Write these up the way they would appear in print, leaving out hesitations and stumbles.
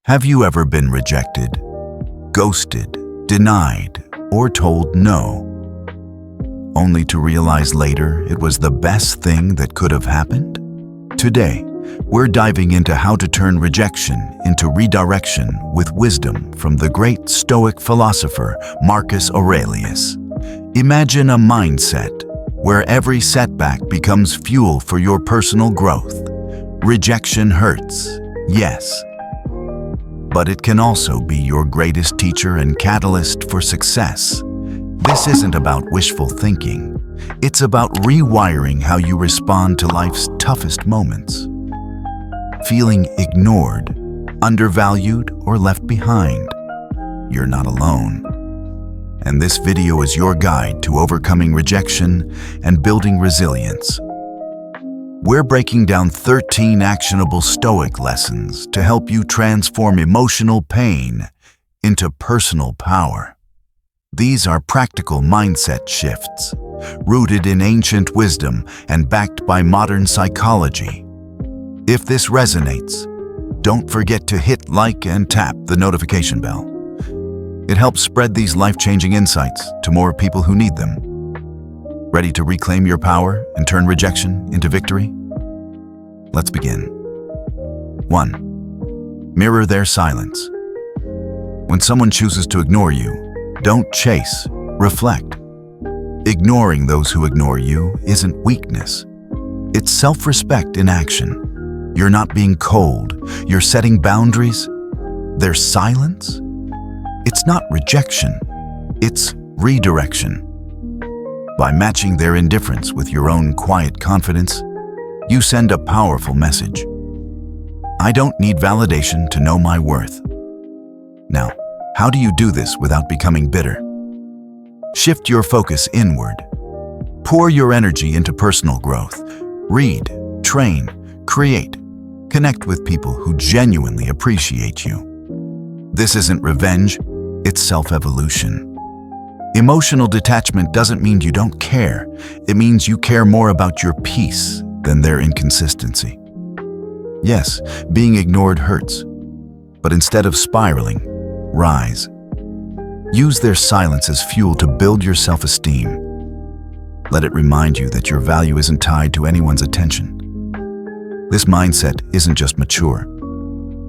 Have you ever been rejected, ghosted, denied, or told no, only to realize later it was the best thing that could have happened? Today, we're diving into how to turn rejection into redirection with wisdom from the great Stoic philosopher Marcus Aurelius. Imagine a mindset where every setback becomes fuel for your personal growth. Rejection hurts, yes, but it can also be your greatest teacher and catalyst for success. This isn't about wishful thinking. It's about rewiring how you respond to life's toughest moments. Feeling ignored, undervalued, or left behind, you're not alone. And this video is your guide to overcoming rejection and building resilience. We're breaking down 13 actionable Stoic lessons to help you transform emotional pain into personal power. These are practical mindset shifts, rooted in ancient wisdom and backed by modern psychology. If this resonates, don't forget to hit like and tap the notification bell. It helps spread these life-changing insights to more people who need them. Ready to reclaim your power and turn rejection into victory? Let's begin. 1. Mirror their silence. When someone chooses to ignore you, don't chase, reflect. Ignoring those who ignore you isn't weakness. It's self-respect in action. You're not being cold, you're setting boundaries. Their silence? It's not rejection, it's redirection. By matching their indifference with your own quiet confidence, you send a powerful message. I don't need validation to know my worth. Now, how do you do this without becoming bitter? Shift your focus inward. Pour your energy into personal growth. Read, train, create. Connect with people who genuinely appreciate you. This isn't revenge, it's self-evolution. Emotional detachment doesn't mean you don't care. It means you care more about your peace than their inconsistency. Yes, being ignored hurts, but instead of spiraling, rise. Use their silence as fuel to build your self-esteem. Let it remind you that your value isn't tied to anyone's attention. This mindset isn't just mature,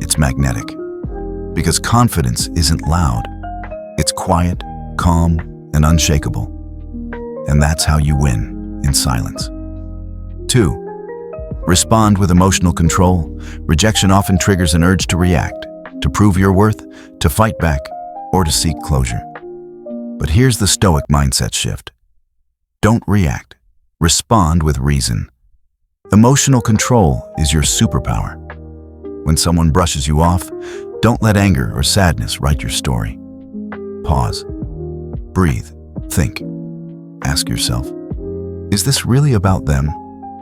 it's magnetic. Because confidence isn't loud, it's quiet, calm, and unshakable. And that's how you win in silence. 2. Respond with emotional control. Rejection often triggers an urge to react, to prove your worth, to fight back, or to seek closure. But here's the Stoic mindset shift. Don't react. Respond with reason. Emotional control is your superpower. When someone brushes you off, don't let anger or sadness write your story. Pause. Breathe. Think. Ask yourself, is this really about them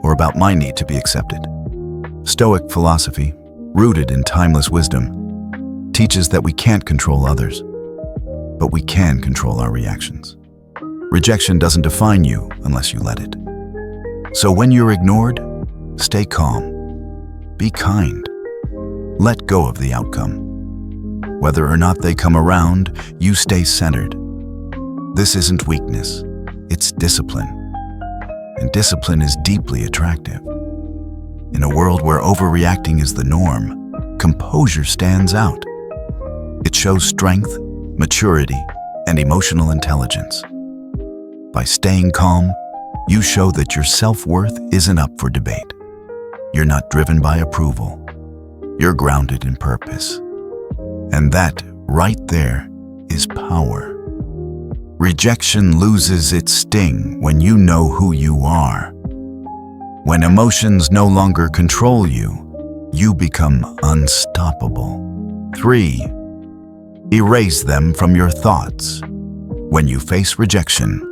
or about my need to be accepted? Stoic philosophy, rooted in timeless wisdom, teaches that we can't control others, but we can control our reactions. Rejection doesn't define you unless you let it. So when you're ignored, stay calm. Be kind. Let go of the outcome. Whether or not they come around, you stay centered. This isn't weakness, it's discipline. And discipline is deeply attractive. In a world where overreacting is the norm, composure stands out. It shows strength, maturity, and emotional intelligence. By staying calm, you show that your self-worth isn't up for debate. You're not driven by approval. You're grounded in purpose. And that, right there, is power. Rejection loses its sting when you know who you are. When emotions no longer control you, you become unstoppable. 3. Erase them from your thoughts. When you face rejection,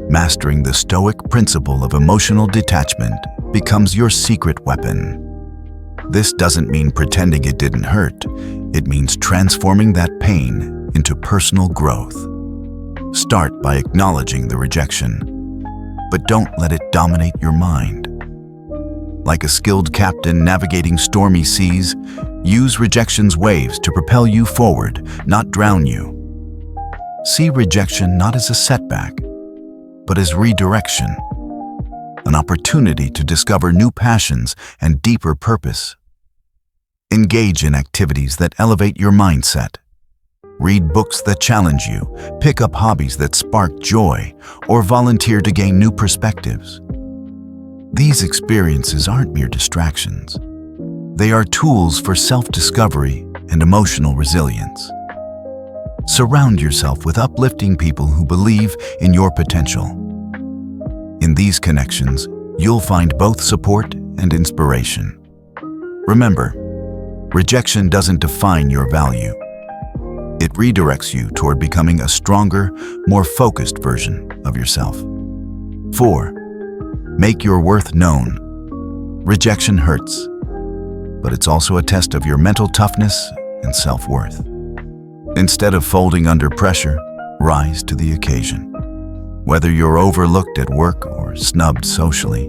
mastering the Stoic principle of emotional detachment becomes your secret weapon. This doesn't mean pretending it didn't hurt. It means transforming that pain into personal growth. Start by acknowledging the rejection, but don't let it dominate your mind. Like a skilled captain navigating stormy seas, use rejection's waves to propel you forward, not drown you. See rejection not as a setback, but as redirection, an opportunity to discover new passions and deeper purpose. Engage in activities that elevate your mindset. Read books that challenge you, pick up hobbies that spark joy, or volunteer to gain new perspectives. These experiences aren't mere distractions. They are tools for self-discovery and emotional resilience. Surround yourself with uplifting people who believe in your potential. In these connections, you'll find both support and inspiration. Remember, rejection doesn't define your value. It redirects you toward becoming a stronger, more focused version of yourself. 4. Make your worth known. Rejection hurts, but it's also a test of your mental toughness and self-worth. Instead of folding under pressure, rise to the occasion. Whether you're overlooked at work or snubbed socially,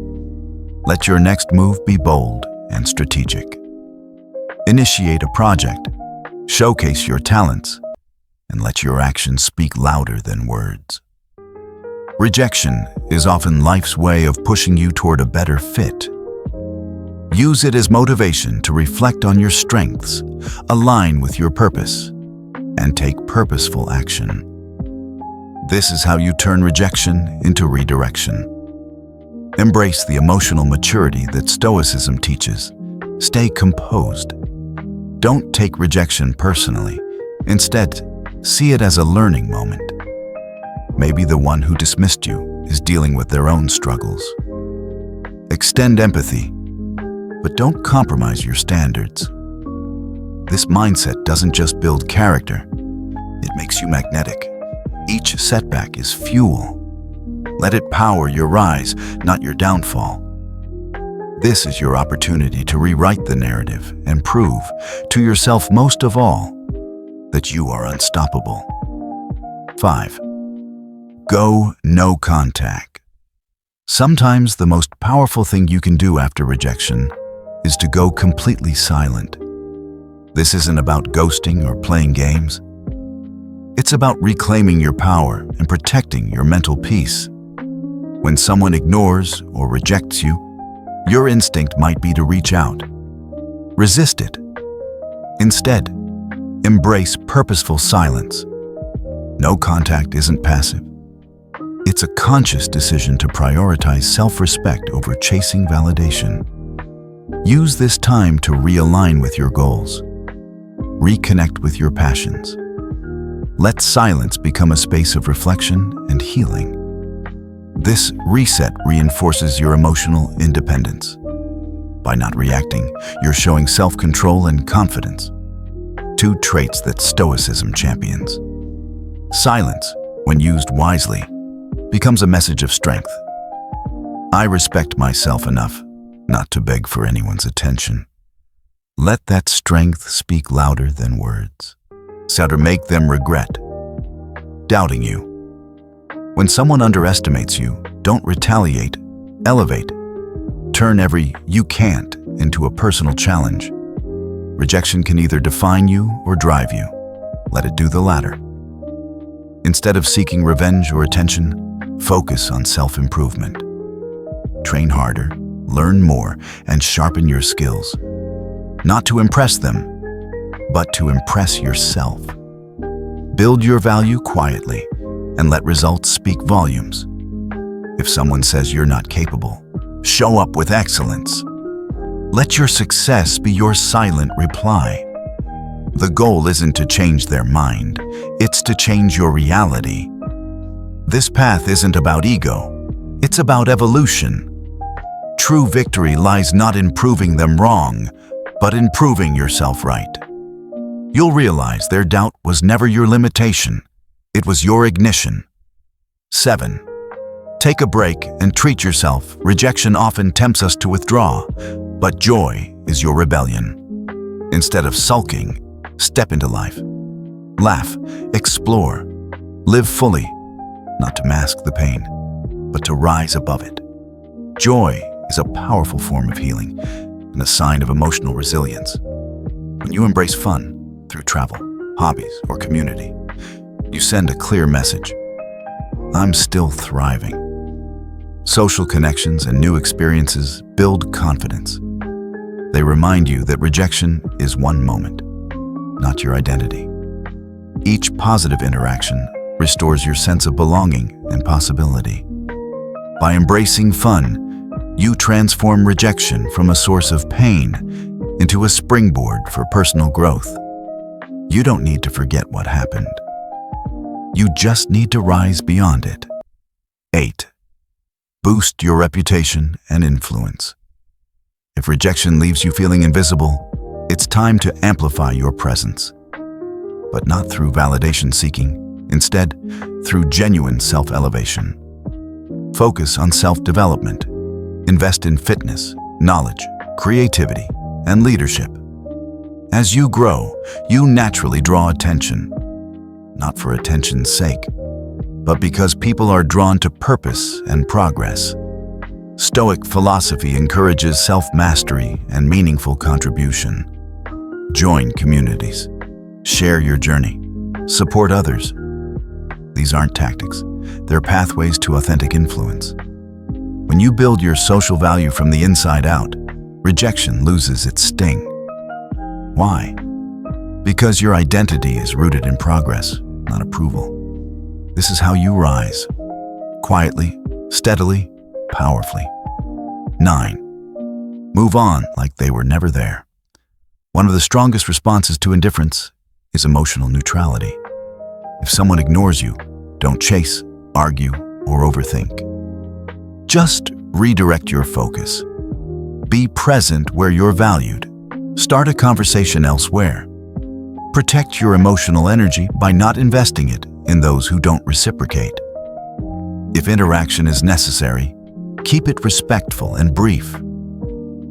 let your next move be bold and strategic. Initiate a project, showcase your talents, and let your actions speak louder than words. Rejection is often life's way of pushing you toward a better fit. Use it as motivation to reflect on your strengths, align with your purpose, and take purposeful action. This is how you turn rejection into redirection. Embrace the emotional maturity that Stoicism teaches. Stay composed. Don't take rejection personally. Instead, see it as a learning moment. Maybe the one who dismissed you is dealing with their own struggles. Extend empathy, but don't compromise your standards. This mindset doesn't just build character, it makes you magnetic. Each setback is fuel. Let it power your rise, not your downfall. This is your opportunity to rewrite the narrative and prove, to yourself most of all, that you are unstoppable. 5. Go no contact. Sometimes the most powerful thing you can do after rejection is to go completely silent. This isn't about ghosting or playing games. It's about reclaiming your power and protecting your mental peace. When someone ignores or rejects you, your instinct might be to reach out. Resist it. Instead, embrace purposeful silence. No contact isn't passive. It's a conscious decision to prioritize self-respect over chasing validation. Use this time to realign with your goals. Reconnect with your passions. Let silence become a space of reflection and healing. This reset reinforces your emotional independence. By not reacting, you're showing self-control and confidence, two traits that Stoicism champions. Silence, when used wisely, becomes a message of strength. I respect myself enough not to beg for anyone's attention. Let that strength speak louder than words, so to make them regret doubting you. When someone underestimates you, don't retaliate, elevate. Turn every "you can't" into a personal challenge. Rejection can either define you or drive you. Let it do the latter. Instead of seeking revenge or attention, focus on self-improvement. Train harder, learn more, and sharpen your skills. Not to impress them, but to impress yourself. Build your value quietly and let results speak volumes. If someone says you're not capable, show up with excellence. Let your success be your silent reply. The goal isn't to change their mind, it's to change your reality. This path isn't about ego, it's about evolution. True victory lies not in proving them wrong, but in proving yourself right. You'll realize their doubt was never your limitation, it was your ignition. 7. Take a break and treat yourself. Rejection often tempts us to withdraw, but joy is your rebellion. Instead of sulking, step into life. Laugh, explore, live fully, not to mask the pain, but to rise above it. Joy is a powerful form of healing and a sign of emotional resilience. When you embrace fun through travel, hobbies, or community, you send a clear message: I'm still thriving. Social connections and new experiences build confidence. They remind you that rejection is one moment, not your identity. Each positive interaction restores your sense of belonging and possibility. By embracing fun, you transform rejection from a source of pain into a springboard for personal growth. You don't need to forget what happened. You just need to rise beyond it. 8. Boost your reputation and influence. If rejection leaves you feeling invisible, it's time to amplify your presence. But not through validation seeking, instead, through genuine self-elevation. Focus on self-development. Invest in fitness, knowledge, creativity, and leadership. As you grow, you naturally draw attention. Not for attention's sake, but because people are drawn to purpose and progress. Stoic philosophy encourages self-mastery and meaningful contribution. Join communities. Share your journey. Support others. These aren't tactics. They're pathways to authentic influence. When you build your social value from the inside out, rejection loses its sting. Why? Because your identity is rooted in progress, not approval. This is how you rise. Quietly, steadily, powerfully. 9. Move on like they were never there. One of the strongest responses to indifference is emotional neutrality. If someone ignores you, don't chase, argue, or overthink. Just redirect your focus. Be present where you're valued. Start a conversation elsewhere. Protect your emotional energy by not investing it in those who don't reciprocate. If interaction is necessary, keep it respectful and brief.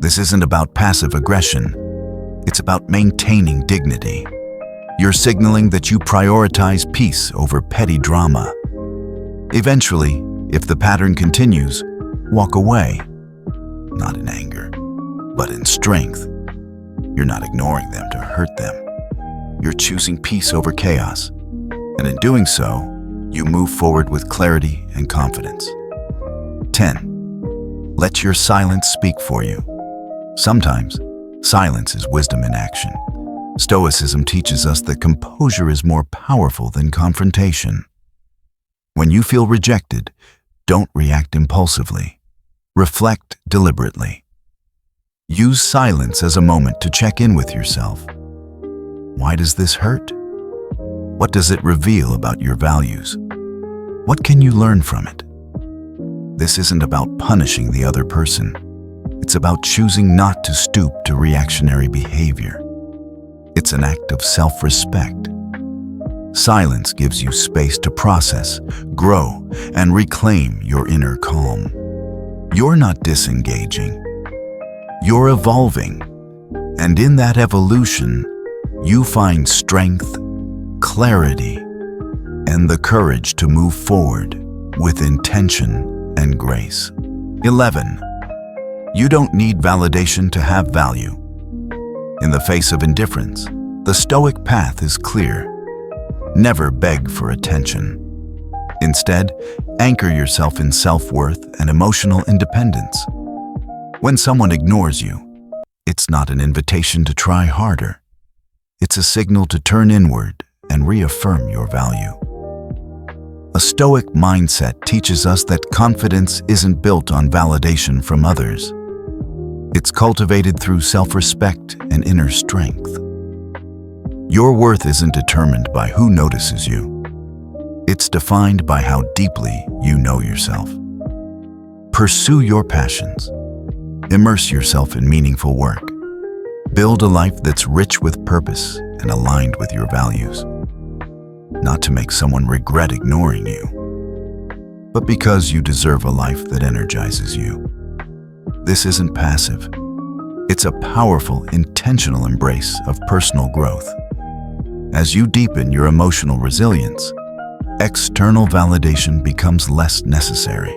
This isn't about passive aggression. It's about maintaining dignity. You're signaling that you prioritize peace over petty drama. Eventually, if the pattern continues, walk away. Not in anger, but in strength. You're not ignoring them to hurt them. You're choosing peace over chaos. And in doing so, you move forward with clarity and confidence. 10. Let your silence speak for you. Sometimes, silence is wisdom in action. Stoicism teaches us that composure is more powerful than confrontation. When you feel rejected, don't react impulsively. Reflect deliberately. Use silence as a moment to check in with yourself. Why does this hurt? What does it reveal about your values? What can you learn from it? This isn't about punishing the other person. It's about choosing not to stoop to reactionary behavior. It's an act of self-respect. Silence gives you space to process, grow, and reclaim your inner calm. You're not disengaging. You're evolving. And in that evolution, you find strength, clarity, and the courage to move forward with intention and grace. 11. You don't need validation to have value. In the face of indifference, the Stoic path is clear. Never beg for attention. Instead, anchor yourself in self-worth and emotional independence. When someone ignores you, it's not an invitation to try harder. It's a signal to turn inward and reaffirm your value. A Stoic mindset teaches us that confidence isn't built on validation from others. It's cultivated through self-respect and inner strength. Your worth isn't determined by who notices you. It's defined by how deeply you know yourself. Pursue your passions. Immerse yourself in meaningful work. Build a life that's rich with purpose and aligned with your values. Not to make someone regret ignoring you, but because you deserve a life that energizes you. This isn't passive. It's a powerful, intentional embrace of personal growth. As you deepen your emotional resilience, external validation becomes less necessary.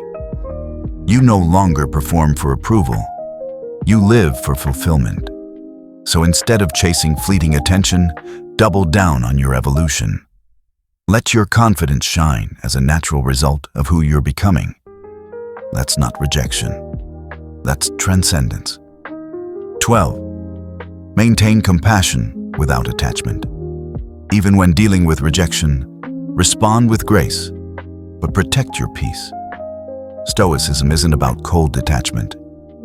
You no longer perform for approval. You live for fulfillment. So instead of chasing fleeting attention, double down on your evolution. Let your confidence shine as a natural result of who you're becoming. That's not rejection. That's transcendence. 12. Maintain compassion without attachment. Even when dealing with rejection, respond with grace, but protect your peace. Stoicism isn't about cold detachment.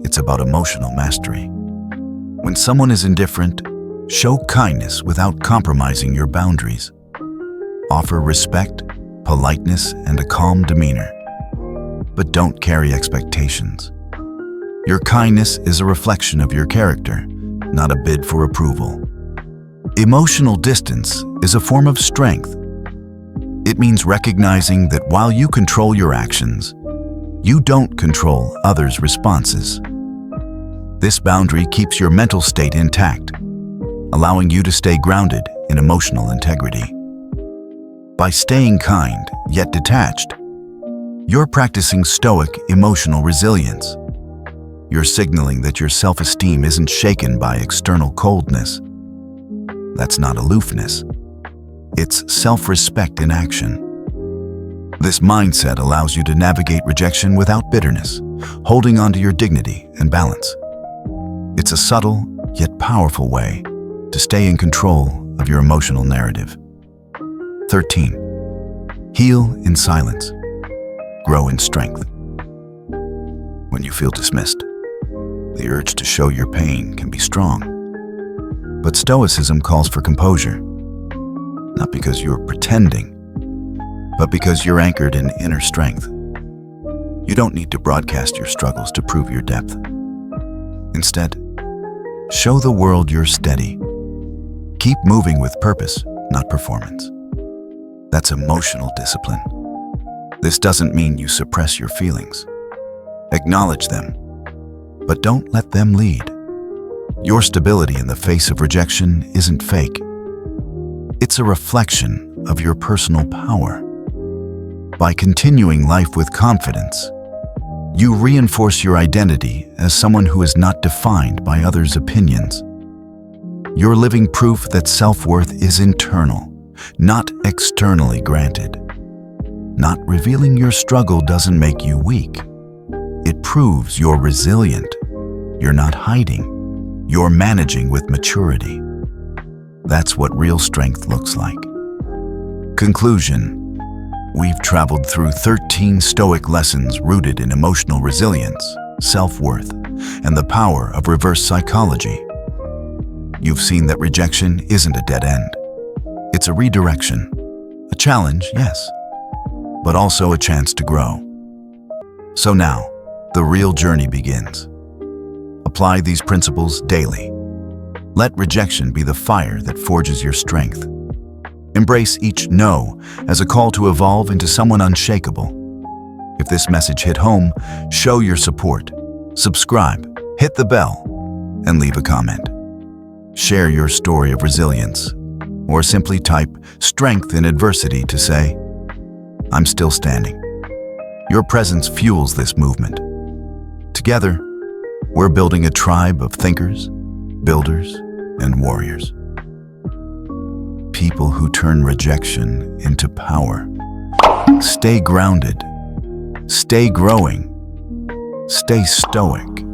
It's about emotional mastery. When someone is indifferent, show kindness without compromising your boundaries. Offer respect, politeness, and a calm demeanor. But don't carry expectations. Your kindness is a reflection of your character, not a bid for approval. Emotional distance is a form of strength. It means recognizing that while you control your actions, you don't control others' responses. This boundary keeps your mental state intact, allowing you to stay grounded in emotional integrity. By staying kind yet detached, you're practicing stoic emotional resilience. You're signaling that your self-esteem isn't shaken by external coldness. That's not aloofness. It's self-respect in action. This mindset allows you to navigate rejection without bitterness, holding on to your dignity and balance. It's a subtle yet powerful way to stay in control of your emotional narrative. 13. Heal in silence. Grow in strength. When you feel dismissed, the urge to show your pain can be strong. But Stoicism calls for composure, not because you're pretending, but because you're anchored in inner strength. You don't need to broadcast your struggles to prove your depth. Instead, show the world you're steady. Keep moving with purpose, not performance. That's emotional discipline. This doesn't mean you suppress your feelings. Acknowledge them, but don't let them lead. Your stability in the face of rejection isn't fake. It's a reflection of your personal power. By continuing life with confidence, you reinforce your identity as someone who is not defined by others' opinions. You're living proof that self-worth is internal, not externally granted. Not revealing your struggle doesn't make you weak. It proves you're resilient. You're not hiding. You're managing with maturity. That's what real strength looks like. Conclusion. We've traveled through 13 Stoic lessons rooted in emotional resilience, self-worth, and the power of reverse psychology. You've seen that rejection isn't a dead end. It's a redirection, a challenge, yes, but also a chance to grow. So now, the real journey begins. Apply these principles daily. Let rejection be the fire that forges your strength. Embrace each no as a call to evolve into someone unshakable. If this message hit home, show your support. Subscribe, hit the bell, and leave a comment. Share your story of resilience, or simply type strength in adversity to say, I'm still standing. Your presence fuels this movement. Together, we're building a tribe of thinkers, builders, and warriors. People who turn rejection into power. Stay grounded, stay growing, stay stoic.